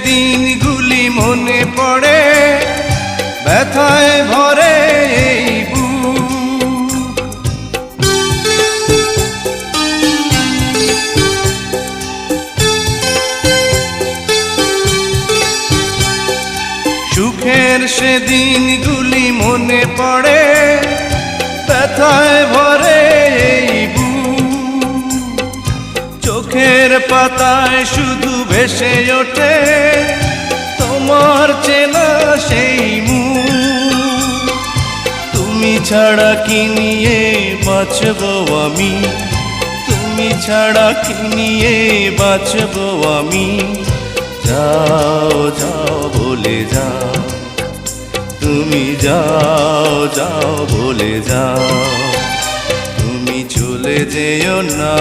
দিনগুলি মনে পড়ে, ব্যথায় ভরে এই বুক। সুখের সে দিনগুলি মনে পড়ে, ব্যথায় ভরে এই বুক। চোখের পাতায় শুধু ভেসে ওঠে তোমার চেনা সেই মুখ। তুমি ছাড়া কি নিয়ে বাঁচবো আমি, তুমি ছাড়া কি নিয়ে বাঁচবো আমি। যাও যাও বলে যাও, তুমি যাও যাও বলে যাও, তুমি চলে যেও না।